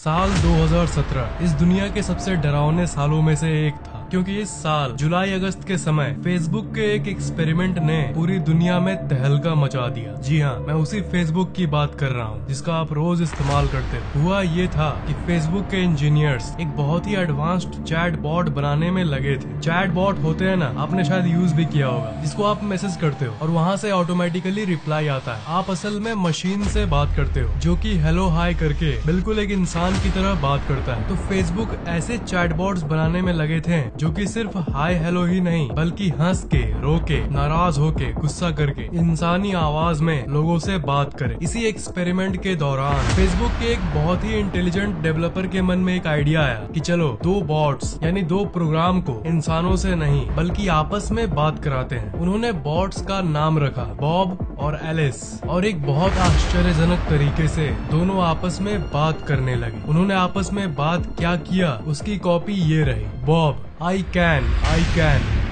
साल 2017 इस दुनिया के सबसे डरावने सालों में से एक था, क्योंकि इस साल जुलाई अगस्त के समय फेसबुक के एक एक्सपेरिमेंट ने पूरी दुनिया में तहलका मचा दिया। जी हाँ, मैं उसी फेसबुक की बात कर रहा हूँ जिसका आप रोज इस्तेमाल करते हो। हुआ ये था कि फेसबुक के इंजीनियर्स एक बहुत ही एडवांस्ड चैट बॉट बनाने में लगे थे। चैट बॉट होते हैं ना, आपने शायद यूज भी किया होगा, जिसको आप मैसेज करते हो और वहाँ से ऑटोमेटिकली रिप्लाई आता है। आप असल में मशीन से बात करते हो जो कि हेलो हाय करके बिल्कुल एक इंसान की तरह बात करता है। तो फेसबुक ऐसे चैटबॉट्स बनाने में लगे थे जो कि सिर्फ हाय हेलो ही नहीं, बल्कि हंस के, रो के, नाराज होके, गुस्सा करके इंसानी आवाज में लोगों से बात करे। इसी एक्सपेरिमेंट के दौरान फेसबुक के एक बहुत ही इंटेलिजेंट डेवलपर के मन में एक आइडिया आया कि चलो दो बॉट्स यानी दो प्रोग्राम को इंसानों से नहीं बल्कि आपस में बात कराते हैं। उन्होंने बॉट्स का नाम रखा बॉब और एलिस, और एक बहुत आश्चर्यजनक तरीके से दोनों आपस में बात करने लगे। उन्होंने आपस में बात क्या किया उसकी कॉपी ये रही। Bob, I can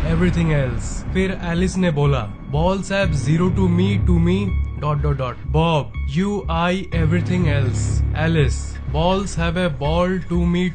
everything else। फिर एलिस ने बोला balls have zero to me ... Bob, you I everything else। Alice, balls have a ball to me ...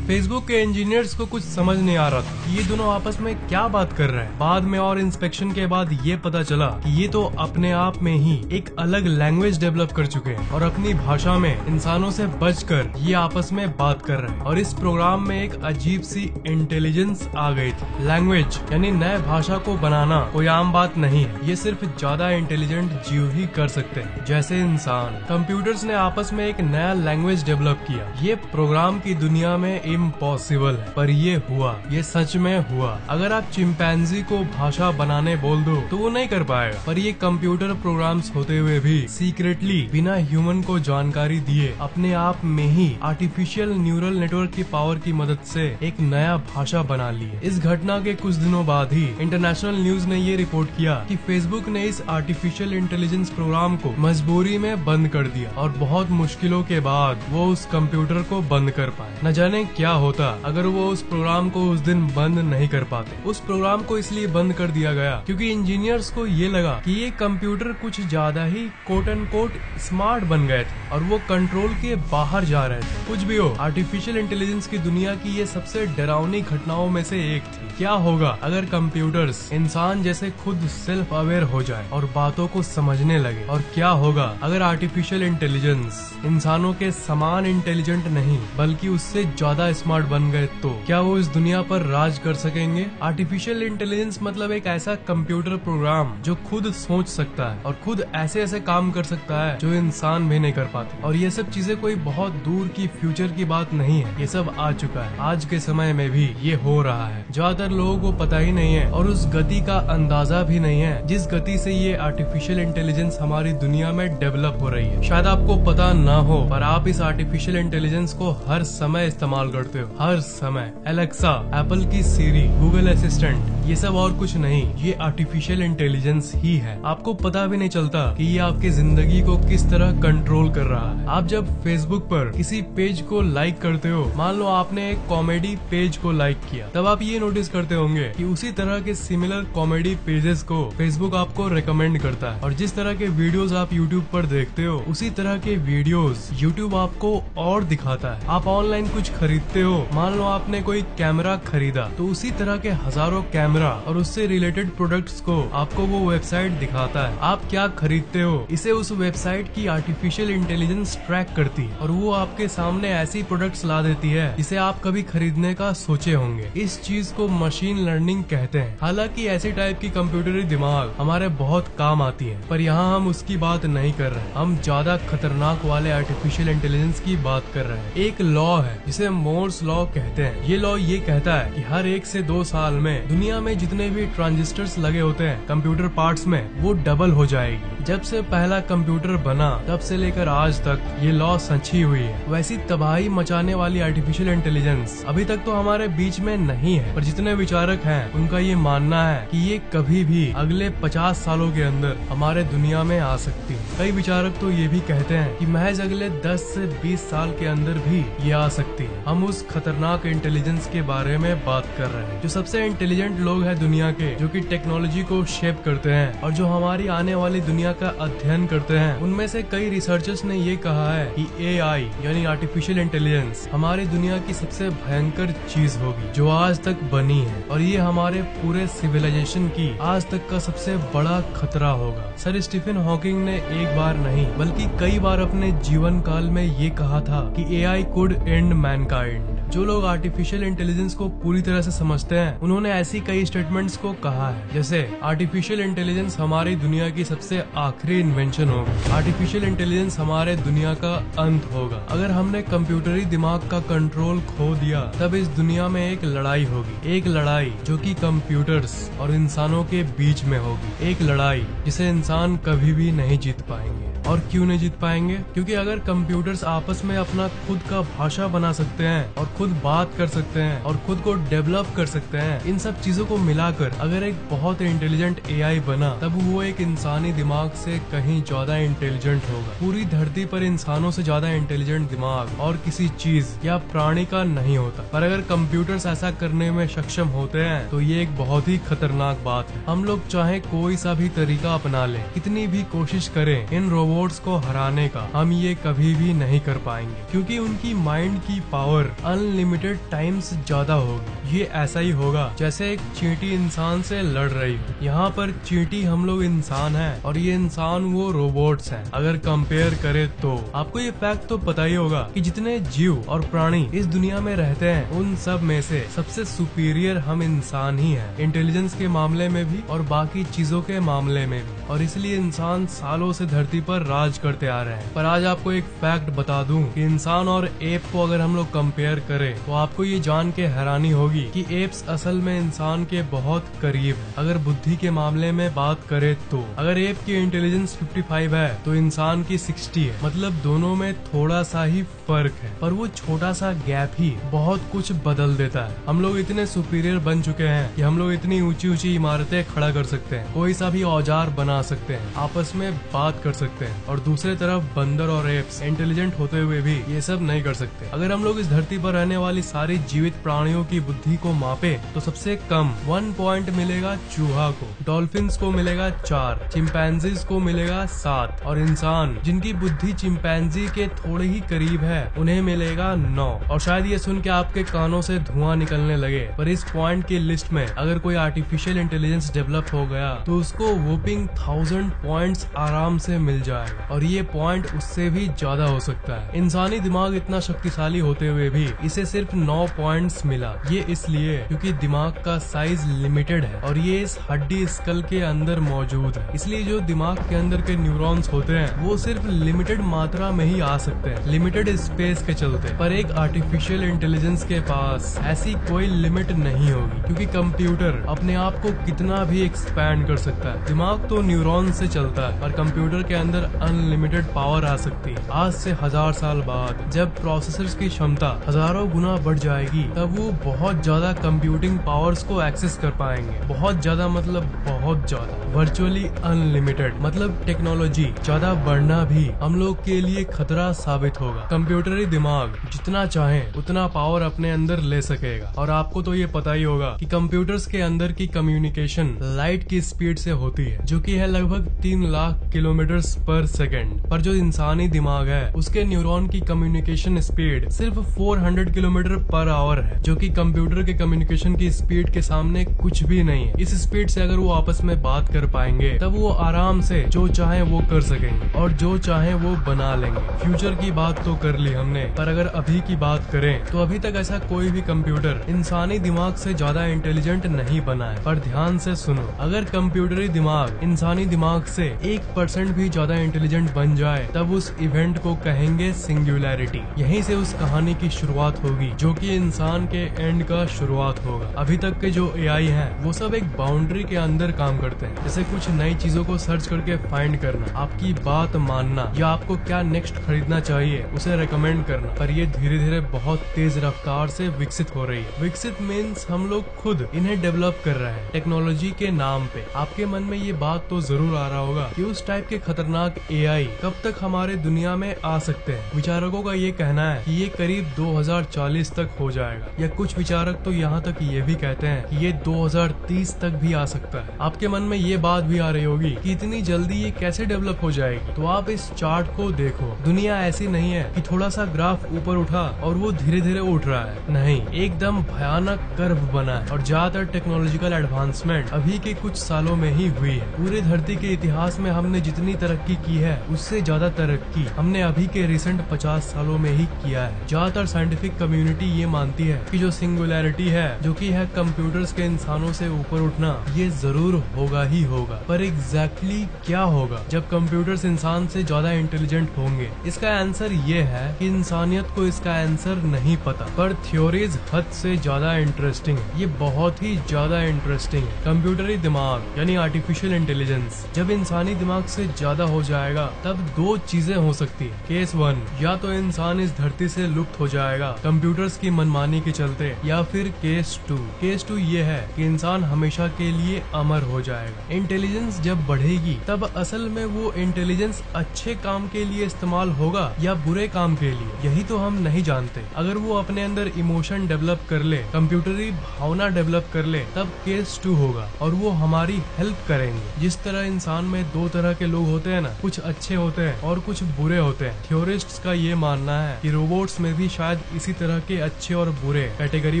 Facebook के इंजीनियर्स को कुछ समझ नहीं आ रहा था कि ये दोनों आपस में क्या बात कर रहे हैं। बाद में और इंस्पेक्शन के बाद ये पता चला कि ये तो अपने आप में ही एक अलग लैंग्वेज डेवलप कर चुके हैं और अपनी भाषा में इंसानों से बचकर ये आपस में बात कर रहे हैं। और इस प्रोग्राम में एक अजीब सी इंटेलिजेंस आ गई थी। लैंग्वेज यानी नए भाषा को बनाना कोई आम बात नहीं है, ये सिर्फ ज्यादा इंटेलिजेंट जीव ही कर सकते हैं जैसे इंसान। कंप्यूटर्स ने आपस में एक नया लैंग्वेज डेवलप किया। ये प्रोग्राम की दुनिया में इम्पॉसिबल है, पर ये हुआ, ये सच में हुआ। अगर आप चिंपैंजी को भाषा बनाने बोल दो तो वो नहीं कर पाएगा, पर ये कंप्यूटर प्रोग्राम्स होते हुए भी सीक्रेटली बिना ह्यूमन को जानकारी दिए अपने आप में ही आर्टिफिशियल न्यूरल नेटवर्क की पावर की मदद से एक नया भाषा बना ली है। इस घटना के कुछ दिनों बाद ही इंटरनेशनल न्यूज ने ये रिपोर्ट किया कि फेसबुक ने इस आर्टिफिशियल इंटेलिजेंस प्रोग्राम को मजबूरी में बंद कर दिया और बहुत मुश्किलों के बाद वो उस कंप्यूटर को बंद कर पाए। न जाने क्या होता अगर वो उस प्रोग्राम को उस दिन बंद नहीं कर पाते। उस प्रोग्राम को इसलिए बंद कर दिया गया क्योंकि इंजीनियर्स को ये लगा कि ये कंप्यूटर कुछ ज्यादा ही कोट एंड कोट स्मार्ट बन गए थे और वो कंट्रोल के बाहर जा रहे थे। कुछ भी हो, आर्टिफिशियल इंटेलिजेंस की दुनिया की ये सबसे डरावनी घटनाओं में से एक थी। क्या होगा अगर कंप्यूटर्स इंसान जैसे खुद सेल्फ अवेयर हो जाए और बातों को समझने लगे? और क्या होगा अगर आर्टिफिशियल इंटेलिजेंस इंसानों के समान इंटेलिजेंट नहीं बल्कि उससे ज्यादा स्मार्ट बन गए? तो क्या वो इस दुनिया पर राज कर सकेंगे? आर्टिफिशियल इंटेलिजेंस मतलब एक ऐसा कंप्यूटर प्रोग्राम जो खुद सोच सकता है और खुद ऐसे ऐसे काम कर सकता है जो इंसान भी नहीं कर पाते। और ये सब चीजें कोई बहुत दूर की फ्यूचर की बात नहीं है, ये सब आ चुका है। आज के समय में भी ये हो रहा है। ज्यादातर लोगों को पता ही नहीं है और उस गति का अंदाजा भी नहीं है जिस गति से ये आर्टिफिशियल इंटेलिजेंस हमारी दुनिया में डेवलप हो रही है। शायद आपको पता न हो, पर आप इस आर्टिफिशियल इंटेलिजेंस को हर समय इस्तेमाल करते हो, हर समय। एलेक्सा, एप्पल की सीरी, गूगल असिस्टेंट, ये सब और कुछ नहीं, ये आर्टिफिशियल इंटेलिजेंस ही है। आपको पता भी नहीं चलता कि ये आपकी जिंदगी को किस तरह कंट्रोल कर रहा है। आप जब फेसबुक पर किसी पेज को लाइक करते हो, मान लो आपने एक कॉमेडी पेज को लाइक किया, तब आप ये नोटिस करते होंगे कि उसी तरह के सिमिलर कॉमेडी पेजेस को फेसबुक आपको रेकमेंड करता है। और जिस तरह के वीडियोस आप यूट्यूब पर देखते हो, उसी तरह के वीडियोस यूट्यूब आपको और दिखाता है। आप ऑनलाइन कुछ खरीदते हो, मान लो आपने कोई कैमरा खरीदा, तो उसी तरह के हजारों कैमरा और उससे रिलेटेड प्रोडक्ट्स को आपको वो वेबसाइट दिखाता है। आप क्या खरीदते हो, इसे उस वेबसाइट की आर्टिफिशियल इंटेलिजेंस ट्रैक करती है और वो आपके सामने ऐसी प्रोडक्ट्स ला देती है जिसे आप कभी खरीदने का सोचे होंगे। इस चीज को मशीन लर्निंग कहते हैं। हालांकि ऐसी टाइप की कंप्यूटरी दिमाग हमारे बहुत काम आती है, पर यहाँ हम उसकी बात नहीं कर रहे। हम ज्यादा खतरनाक वाले आर्टिफिशियल इंटेलिजेंस की बात कर रहे हैं। एक लॉ है जिसे मोर्स लॉ कहते हैं। ये लॉ ये कहता है कि हर 1 से 2 साल में दुनिया में जितने भी ट्रांजिस्टर्स लगे होते हैं कंप्यूटर पार्ट्स में, वो डबल हो जाएगी। जब से पहला कंप्यूटर बना तब से लेकर आज तक ये लॉ सच्ची हुई है। वैसी तबाही मचाने वाली आर्टिफिशियल इंटेलिजेंस अभी तक तो हमारे बीच में नहीं है, पर जितने विचारक हैं उनका ये मानना है कि ये कभी भी अगले 50 सालों के अंदर हमारे दुनिया में आ सकती है। कई विचारक तो ये भी कहते हैं कि महज अगले 10 से 20 साल के अंदर भी ये आ सकती है। हम उस खतरनाक इंटेलिजेंस के बारे में बात कर रहे हैं, जो सबसे इंटेलिजेंट लोग हैं दुनिया के, जो कि टेक्नोलॉजी को शेप करते हैं और जो हमारी आने वाली दुनिया का अध्ययन करते हैं उनमें से कई रिसर्चर्स ने ये कहा है कि AI यानी आर्टिफिशियल इंटेलिजेंस हमारी दुनिया की सबसे भयंकर चीज होगी जो आज तक बनी है, और ये हमारे पूरे सिविलाइजेशन की आज तक का सबसे बड़ा खतरा होगा। सर स्टीफन हॉकिंग ने एक बार नहीं बल्कि कई बार अपने जीवन काल में ये कहा था कि AI could end mankind। जो लोग आर्टिफिशियल इंटेलिजेंस को पूरी तरह से समझते हैं उन्होंने ऐसी कई स्टेटमेंट्स को कहा है, जैसे आर्टिफिशियल इंटेलिजेंस हमारी दुनिया की सबसे आखिरी इन्वेंशन होगी, आर्टिफिशियल इंटेलिजेंस हमारे दुनिया का अंत होगा, अगर हमने कंप्यूटरी दिमाग का कंट्रोल खो दिया तब इस दुनिया में एक लड़ाई होगी, एक लड़ाई जो कि कंप्यूटर्स और इंसानों के बीच में होगी, एक लड़ाई जिसे इंसान कभी भी नहीं जीत पाएंगे। और क्यों नहीं जीत पाएंगे? क्योंकि अगर कंप्यूटर्स आपस में अपना खुद का भाषा बना सकते हैं और खुद बात कर सकते हैं और खुद को डेवलप कर सकते हैं, इन सब चीजों को मिलाकर अगर एक बहुत इंटेलिजेंट AI बना तब वो एक इंसानी दिमाग से कहीं ज्यादा इंटेलिजेंट होगा। पूरी धरती पर इंसानों से ज्यादा इंटेलिजेंट दिमाग और किसी चीज या प्राणी का नहीं होता, पर अगर कंप्यूटर्स ऐसा करने में सक्षम होते हैं तो ये एक बहुत ही खतरनाक बात है। हम लोग चाहे कोई सा भी तरीका अपना लें, कितनी भी कोशिश करें इन रोबोट्स को हराने का, हम ये कभी भी नहीं कर पाएंगे, क्योंकि उनकी माइंड की पावर अनलिमिटेड टाइम्स ज्यादा होगी। ये ऐसा ही होगा जैसे एक चींटी इंसान से लड़ रही हो। यहाँ पर चींटी हम लोग इंसान हैं और ये इंसान वो रोबोट्स हैं। अगर कंपेयर करें तो आपको ये फैक्ट तो पता ही होगा कि जितने जीव और प्राणी इस दुनिया में रहते हैं उन सब में से सबसे सुपीरियर हम इंसान ही हैं, इंटेलिजेंस के मामले में भी और बाकी चीजों के मामले में भी। और इसलिए इंसान सालों से धरती पर राज करते आ रहे हैं। पर आज आपको एक फैक्ट बता दूं कि इंसान और एप को अगर हम लोग कंपेयर करें तो आपको ये जान के हैरानी होगी कि एप्स असल में इंसान के बहुत करीब है। अगर बुद्धि के मामले में बात करें तो अगर एप की इंटेलिजेंस 55 है तो इंसान की 60 है, मतलब दोनों में थोड़ा सा ही फर्क है, पर वो छोटा सा गैप ही बहुत कुछ बदल देता है। हम लोग इतने सुपीरियर बन चुके हैं कि हम लोग इतनी ऊंची ऊंची इमारतें खड़ा कर सकते हैं, कोई सा भी औजार बना सकते हैं, आपस में बात कर सकते हैं, और दूसरे तरफ बंदर और एप्स इंटेलिजेंट होते हुए भी ये सब नहीं कर सकते। अगर हम लोग इस धरती पर रहने वाली सारी जीवित प्राणियों की बुद्धि को मापे तो सबसे कम 1 पॉइंट मिलेगा चूहा को, डॉल्फिन्स को मिलेगा 4, चिंपैंजीज को मिलेगा 7, और इंसान जिनकी बुद्धि चिंपैंजी के थोड़े ही करीब है उन्हें मिलेगा 9। और शायद ये सुन के आपके कानों से धुआं निकलने लगे, पर इस पॉइंट की लिस्ट में अगर कोई आर्टिफिशियल इंटेलिजेंस डेवलप हो गया तो उसको वोपिंग 1000 पॉइंट्स आराम से मिल जाएगा, और ये पॉइंट उससे भी ज्यादा हो सकता है। इंसानी दिमाग इतना शक्तिशाली होते हुए भी इसे सिर्फ 9 पॉइंट्स मिला। ये इसलिए क्योंकि दिमाग का साइज लिमिटेड है और ये इस हड्डी स्कल के अंदर मौजूद है, इसलिए जो दिमाग के अंदर के न्यूरॉन्स होते हैं वो सिर्फ लिमिटेड मात्रा में ही आ सकते हैं, लिमिटेड स्पेस के चलते। पर एक आर्टिफिशियल इंटेलिजेंस के पास ऐसी कोई लिमिट नहीं होगी, क्योंकि कंप्यूटर अपने आप को कितना भी एक्सपैंड कर सकता है। दिमाग तो न्यूरॉन से चलता है, पर कंप्यूटर के अंदर अनलिमिटेड पावर आ सकती है। आज से 1000 साल बाद जब प्रोसेसर्स की क्षमता हजारों गुना बढ़ जाएगी तब वो बहुत ज्यादा कंप्यूटिंग पावर्स को एक्सेस कर पाएंगे। बहुत ज्यादा मतलब बहुत ज्यादा, वर्चुअली अनलिमिटेड। मतलब टेक्नोलॉजी ज्यादा बढ़ना भी हम लोग के लिए खतरा साबित होगा। कंप्यूटरी दिमाग जितना चाहे उतना पावर अपने अंदर ले सकेगा, और आपको तो ये पता ही होगा कि कंप्यूटर्स के अंदर की कम्युनिकेशन लाइट की स्पीड से होती है, जो कि है लगभग 3 लाख किलोमीटर पर सेकेंड। पर जो इंसानी दिमाग है उसके न्यूरॉन की कम्युनिकेशन स्पीड सिर्फ 400 किलोमीटर पर आवर है, जो कि कंप्यूटर के कम्युनिकेशन की स्पीड के सामने कुछ भी नहीं है। इस स्पीड से अगर वो आपस में बात कर पाएंगे तब वो आराम से जो चाहे वो कर सकेंगे और जो चाहे वो बना लेंगे। फ्यूचर की बात तो कर ली हमने, पर अगर अभी की बात करें तो अभी तक ऐसा कोई भी कंप्यूटर इंसानी दिमाग से ज्यादा इंटेलिजेंट नहीं बना है। पर ध्यान से सुनो, अगर कंप्यूटरी दिमाग इंसानी दिमाग से 1% भी ज्यादा इंटेलिजेंट बन जाए तब उस इवेंट को कहेंगे सिंगुलैरिटी। यहीं से उस कहानी की शुरुआत होगी जो कि इंसान के एंड का शुरुआत होगा। अभी तक के जो AI हैं वो सब एक बाउंड्री के अंदर काम करते हैं, जैसे कुछ नई चीजों को सर्च करके फाइंड करना, आपकी बात मानना, या आपको क्या नेक्स्ट खरीदना चाहिए उसे रेकमेंड करना। पर ये धीरे धीरे बहुत तेज रफ्तार से विकसित हो रही है। विकसित मीन्स हम लोग खुद इन्हें डेवलप कर रहे हैं टेक्नोलॉजी के नाम पे। आपके मन में ये बात तो जरूर आ रहा होगा कि उस टाइप के खतरनाक AI कब तक हमारे दुनिया में आ सकते हैं। विचारकों का ये कहना है कि ये करीब 2040 तक हो जाएगा, या कुछ विचारक तो यहाँ तक ये भी कहते हैं कि ये 2030 तक भी आ सकता है। आपके मन में ये बात भी आ रही होगी कि इतनी जल्दी ये कैसे डेवलप हो जाएगी, तो आप इस चार्ट को देखो। दुनिया ऐसी नहीं है कि थोड़ा सा ग्राफ ऊपर उठा और वो धीरे धीरे उठ रहा है, नहीं, एकदम भयानक कर्व बना है। और ज्यादातर टेक्नोलॉजिकल एडवांसमेंट अभी के कुछ सालों में ही हुई है। पूरी धरती के इतिहास में हमने जितनी तरक्की की है उससे ज्यादा तरक्की हमने अभी के रिसेंट 50 सालों में ही किया है। ज्यादातर साइंटिफिक कम्युनिटी ये मानती है कि जो सिंगुलैरिटी है, जो कि है कंप्यूटर्स के इंसानों से ऊपर उठना, ये जरूर होगा ही होगा। पर एग्जैक्टली क्या होगा जब कंप्यूटर्स इंसान से ज्यादा इंटेलिजेंट होंगे? इसका आंसर ये है कि इंसानियत को इसका आंसर नहीं पता, पर थ्योरीज हद से ज्यादा इंटरेस्टिंग है। ये बहुत ही ज्यादा इंटरेस्टिंग है। कंप्यूटरी दिमाग यानी आर्टिफिशियल इंटेलिजेंस जब इंसानी दिमाग से ज्यादा हो जाएगा तब दो चीजें हो सकती है। केस 1, या तो इंसान इस धरती से लुप्त हो जाएगा कंप्यूटर्स की मनमानी के चलते, या फिर केस 2 ये है कि इंसान हमेशा के लिए अमर हो जाएगा। इंटेलिजेंस जब बढ़ेगी तब असल में वो इंटेलिजेंस अच्छे काम के लिए इस्तेमाल होगा या बुरे काम के लिए, यही तो हम नहीं जानते। अगर वो अपने अंदर इमोशन डेवलप कर ले, कंप्यूटरी भावना डेवलप कर ले, तब केस 2 होगा और वो हमारी हेल्प करेंगे। जिस तरह इंसान में दो तरह के लोग होते हैं ना, कुछ अच्छे होते हैं और कुछ बुरे होते हैं। थ्योरिस्ट्स का ये मानना है कि रोबोट्स में भी शायद इसी तरह के अच्छे और बुरे कैटेगरी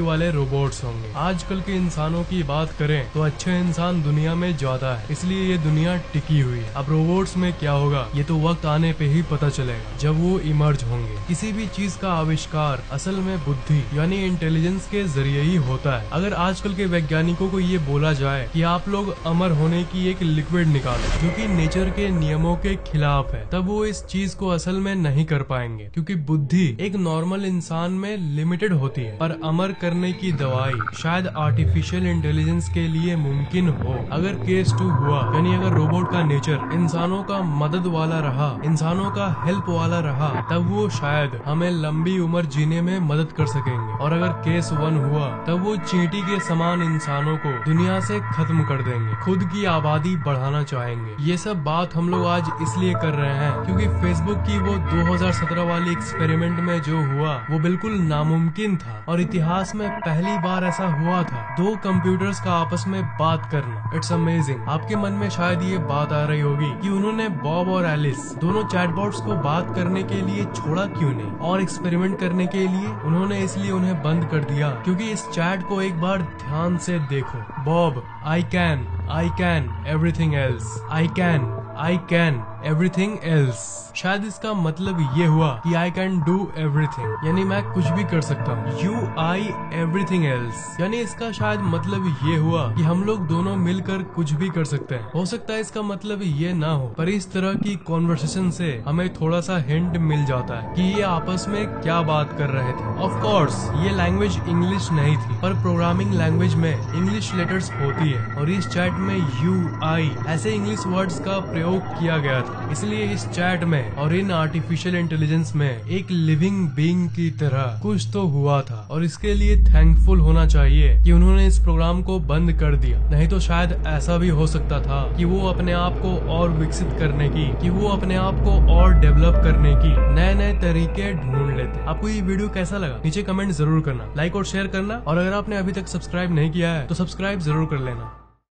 वाले रोबोट्स होंगे। आजकल के इंसानों की बात करें तो अच्छे इंसान दुनिया में ज्यादा है, इसलिए ये दुनिया टिकी हुई है। अब रोबोट्स में क्या होगा ये तो वक्त आने पे ही पता चलेगा, जब वो इमर्ज होंगे। किसी भी चीज का आविष्कार असल में बुद्धि यानी इंटेलिजेंस के जरिए ही होता है। अगर आजकल के वैज्ञानिकों को ये बोला जाए कि आप लोग अमर होने की एक लिक्विड निकालो जो कि नेचर के नियमों के खिलाफ है, तब वो इस चीज को असल में नहीं कर पाएंगे, क्योंकि बुद्धि एक नॉर्मल इंसान में लिमिटेड होती है। पर अमर करने की दवाई शायद आर्टिफिशियल इंटेलिजेंस के लिए मुमकिन हो। अगर केस 2 हुआ, यानी अगर रोबोट का नेचर इंसानों का मदद वाला रहा, इंसानों का हेल्प वाला रहा, तब वो शायद हमें लंबी उम्र जीने में मदद कर सकेंगे। और अगर केस 1 हुआ, तब वो चींटी के समान इंसानों को दुनिया से खत्म कर देंगे, खुद की आबादी बढ़ाना चाहेंगे। ये सब बात हम लोग आज इसलिए कर रहे हैं क्योंकि फेसबुक की वो 2017 वाली एक्सपेरिमेंट में जो हुआ वो बिल्कुल नामुमकिन था, और इतिहास में पहली बार ऐसा हुआ था, दो कंप्यूटर्स का आपस में बात करना। It's amazing. आपके मन में शायद ये बात आ रही होगी कि उन्होंने बॉब और एलिस दोनों चैटबॉट्स को बात करने के लिए छोड़ा क्यों नहीं, और एक्सपेरिमेंट करने के लिए उन्होंने इसलिए उन्हें बंद कर दिया क्योंकि इस चैट को एक बार ध्यान से देखो। Bob, I can everything else. I can everything else. शायद इसका मतलब ये हुआ कि I can do everything, यानी मैं कुछ भी कर सकता हूँ। I everything else, यानी इसका शायद मतलब ये हुआ कि हम लोग दोनों मिलकर कुछ भी कर सकते हैं। हो सकता है इसका मतलब ये ना हो, पर इस तरह की कॉन्वर्सेशन से हमें थोड़ा सा हिंट मिल जाता है कि ये आपस में क्या बात कर रहे थे। ऑफ कोर्स ये लैंग्वेज इंग्लिश नहीं थी, पर प्रोग्रामिंग लैंग्वेज में इंग्लिश लेटर्स होती है, और इस चैट में UI ऐसे इंग्लिश वर्ड्स का प्रयोग किया गया था। इसलिए इस चैट में और इन आर्टिफिशियल इंटेलिजेंस में एक लिविंग बीइंग की तरह कुछ तो हुआ था, और इसके लिए थैंकफुल होना चाहिए कि उन्होंने इस प्रोग्राम को बंद कर दिया। नहीं तो शायद ऐसा भी हो सकता था कि वो अपने आप को और विकसित करने की, कि वो अपने आप को और डेवलप करने की नए नए तरीके ढूंढ लेते। आपको ये वीडियो कैसा लगा नीचे कमेंट जरूर करना, लाइक और शेयर करना, और अगर आपने अभी तक सब्सक्राइब नहीं किया है तो सब्सक्राइब जरूर कर लेना।